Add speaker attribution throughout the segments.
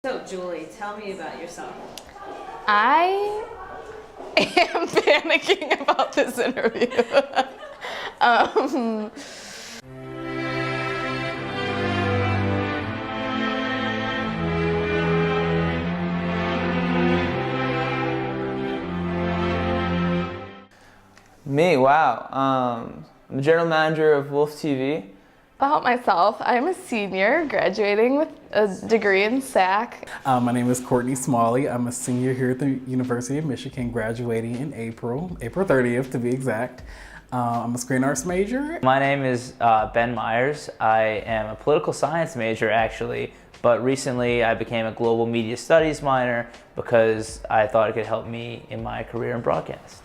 Speaker 1: So, Julie, tell me about yourself.
Speaker 2: I am panicking about this interview. um,
Speaker 3: Me, wow. I'm the general manager of WOLV TV.
Speaker 2: About myself, I'm a senior graduating with a degree in SAC.
Speaker 4: My name is Courtney Smalley. I'm a senior here at the University of Michigan, graduating in April 30th to be exact. I'm a screen arts major.
Speaker 5: My name is Ben Myers. I am a political science major actually, but recently I became a global media studies minor because I thought it could help me in my career in broadcast.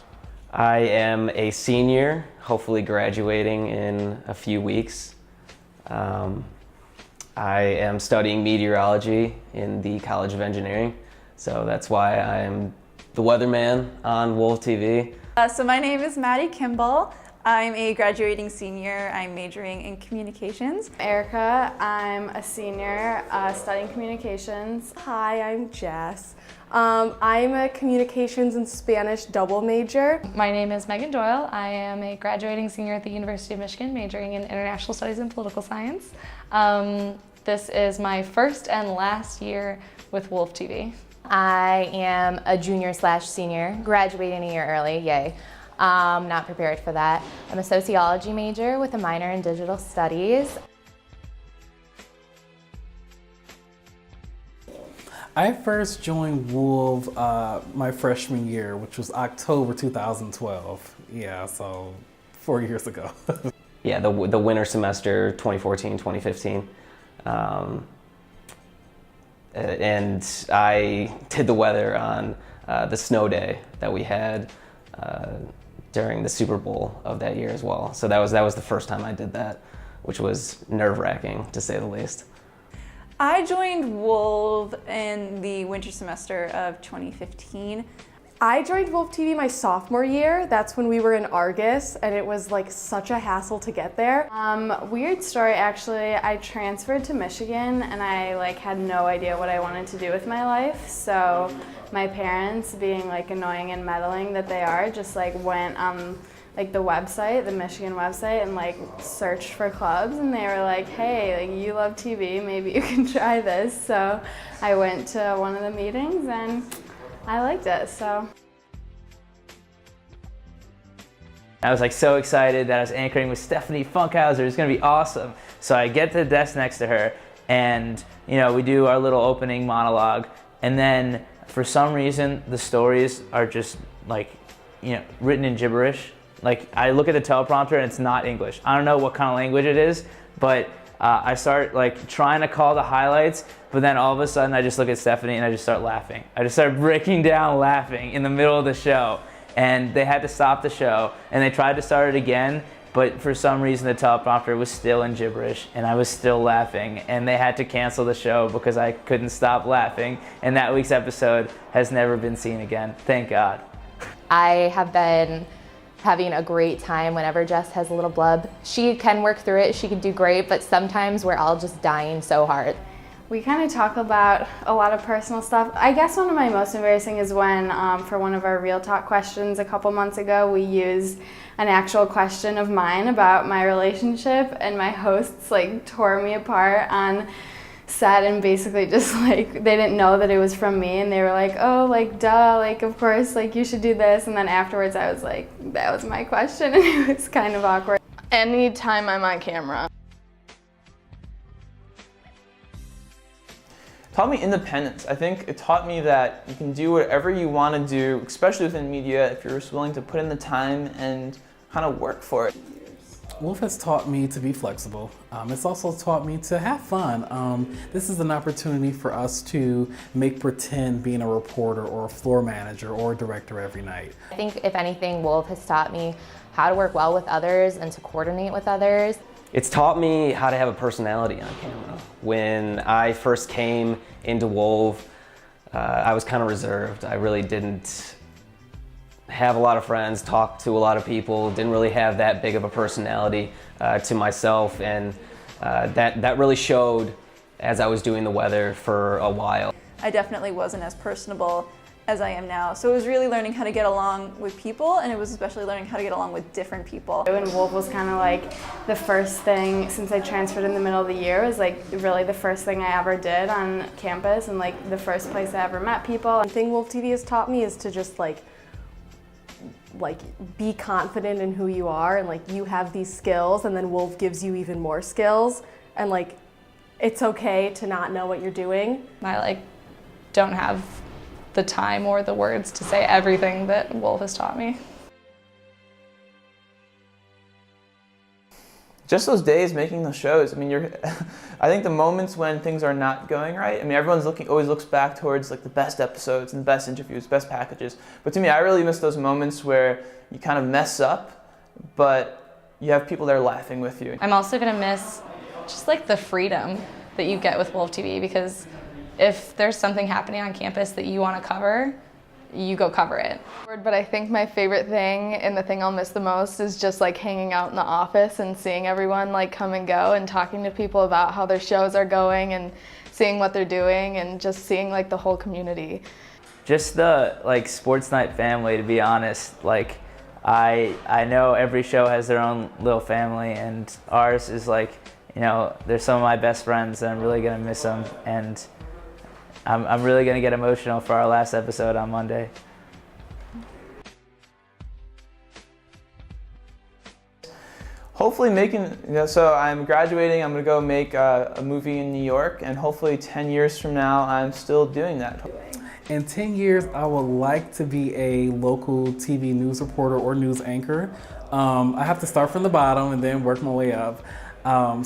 Speaker 6: I am a senior, hopefully graduating in a few weeks. I am studying meteorology in the College of Engineering, so that's why I am the weatherman on WOLV TV.
Speaker 7: So my name is Maddie Kimball. I'm a graduating senior. I'm majoring in communications.
Speaker 2: Erica, I'm a senior studying communications.
Speaker 8: Hi, I'm Jess. I'm a communications and Spanish double major.
Speaker 9: My name is Megan Doyle. I am a graduating senior at the University of Michigan, majoring in international studies and political science. This is my first and last year with WOLV TV.
Speaker 10: I am a junior/senior, graduating a year early, yay. Not prepared for that. I'm a sociology major with a minor in digital studies.
Speaker 4: I first joined WOLV my freshman year, which was October 2012. Yeah, so 4 years ago.
Speaker 6: Yeah, the winter semester, 2014, 2015. And I did the weather on the snow day that we had during the Super Bowl of that year as well. So that was the first time I did that, which was nerve-wracking to say the least.
Speaker 7: I joined WOLV in the winter semester of 2015.
Speaker 8: I joined WOLV TV my sophomore year. That's when we were in Argus, and it was like such a hassle to get there.
Speaker 2: Weird story, actually. I transferred to Michigan and I had no idea what I wanted to do with my life. So my parents, being annoying and meddling that they are, just went on the website, the Michigan website, and searched for clubs, and they were like, hey, you love TV, maybe you can try this. So I went to one of the meetings and I liked it, so.
Speaker 5: I was so excited that I was anchoring with Stephanie Funkhauser. It's gonna be awesome. So I get to the desk next to her and we do our little opening monologue, and then for some reason the stories are just written in gibberish. I look at the teleprompter and it's not English. I don't know what kind of language it is, but I start trying to call the highlights, but then all of a sudden I just look at Stephanie and I just start laughing. I just start breaking down laughing in the middle of the show, and they had to stop the show and they tried to start it again, but for some reason the teleprompter was still in gibberish and I was still laughing, and they had to cancel the show because I couldn't stop laughing, and that week's episode has never been seen again. Thank God.
Speaker 10: I have been having a great time whenever Jess has a little blub. She can work through it, she can do great, but sometimes we're all just dying so hard.
Speaker 2: We kind of talk about a lot of personal stuff. I guess one of my most embarrassing is when, for one of our Real Talk questions a couple months ago, we used an actual question of mine about my relationship, and my hosts tore me apart on set and basically just they didn't know that it was from me, and they were like, oh, duh, of course, you should do this. And then afterwards I was like, that was my question, and it was kind of awkward.
Speaker 9: Anytime I'm on camera.
Speaker 3: Taught me independence. I think it taught me that you can do whatever you want to do, especially within media, if you're just willing to put in the time and kind of work for it.
Speaker 4: WOLV has taught me to be flexible. It's also taught me to have fun. This is an opportunity for us to make pretend being a reporter or a floor manager or a director every night.
Speaker 10: I think if anything, WOLV has taught me how to work well with others and to coordinate with others.
Speaker 6: It's taught me how to have a personality on camera. When I first came into WOLV, I was kind of reserved. I really didn't have a lot of friends, talk to a lot of people, didn't really have that big of a personality to myself, and that really showed as I was doing the weather for a while.
Speaker 7: I definitely wasn't as personable as I am now. So it was really learning how to get along with people, and it was especially learning how to get along with different people.
Speaker 2: And WOLV was kind of like the first thing, since I transferred in the middle of the year, was like really the first thing I ever did on campus and like the first place I ever met people.
Speaker 8: One thing WOLV TV has taught me is to just like be confident in who you are, and like you have these skills, and then WOLV gives you even more skills, and like it's okay to not know what you're doing.
Speaker 9: I like don't have the time or the words to say everything that WOLV has taught me.
Speaker 3: Just those days making the shows. I mean, I think the moments when things are not going right. I mean, everyone's always looks back towards like the best episodes and the best interviews, best packages. But to me, I really miss those moments where you kind of mess up, but you have people there laughing with you.
Speaker 9: I'm also gonna miss just like the freedom that you get with WOLV TV, because if there's something happening on campus that you want to cover, you go cover it.
Speaker 11: But I think my favorite thing and the thing I'll miss the most is just like hanging out in the office and seeing everyone like come and go and talking to people about how their shows are going and seeing what they're doing and just seeing like the whole community.
Speaker 5: Just the like sports night family, to be honest. Like I know every show has their own little family, and ours is like, you know, they're some of my best friends, and I'm really gonna miss them. And I'm really gonna get emotional for our last episode on Monday.
Speaker 3: Hopefully so I'm graduating, I'm gonna go make a movie in New York, and hopefully 10 years from now, I'm still doing that.
Speaker 4: In 10 years, I would like to be a local TV news reporter or news anchor. I have to start from the bottom and then work my way up.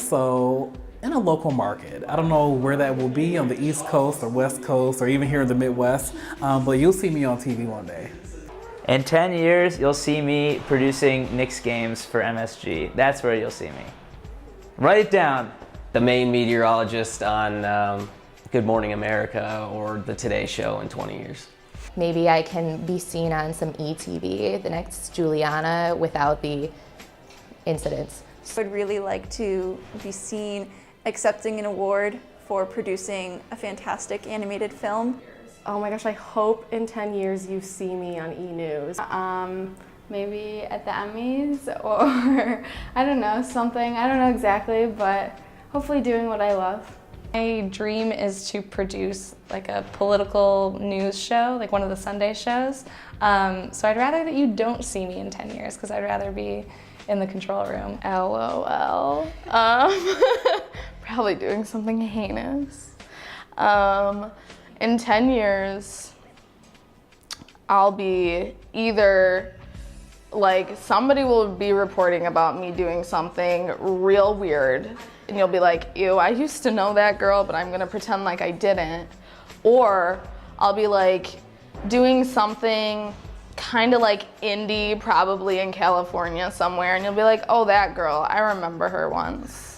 Speaker 4: So in a local market. I don't know where that will be, on the East Coast or West Coast or even here in the Midwest, but you'll see me on TV one day.
Speaker 5: In 10 years, you'll see me producing Knicks games for MSG. That's where you'll see me. Write it down.
Speaker 6: The main meteorologist on Good Morning America or the Today Show in 20 years.
Speaker 10: Maybe I can be seen on some ETV, the next Juliana, without the incidents.
Speaker 7: I would really like to be seen accepting an award for producing a fantastic animated film.
Speaker 8: Oh my gosh, I hope in 10 years you see me on E! News.
Speaker 2: Maybe at the Emmys, or I don't know, something. I don't know exactly, but hopefully doing what I love.
Speaker 9: My dream is to produce like a political news show, like one of the Sunday shows. So I'd rather that you don't see me in 10 years, because I'd rather be in the control room.
Speaker 11: LOL. Probably doing something heinous. In 10 years, I'll be either like somebody will be reporting about me doing something real weird, and you'll be like, ew, I used to know that girl, but I'm gonna pretend like I didn't. Or I'll be like doing something kind of like indie, probably in California somewhere, and you'll be like, oh, that girl, I remember her once.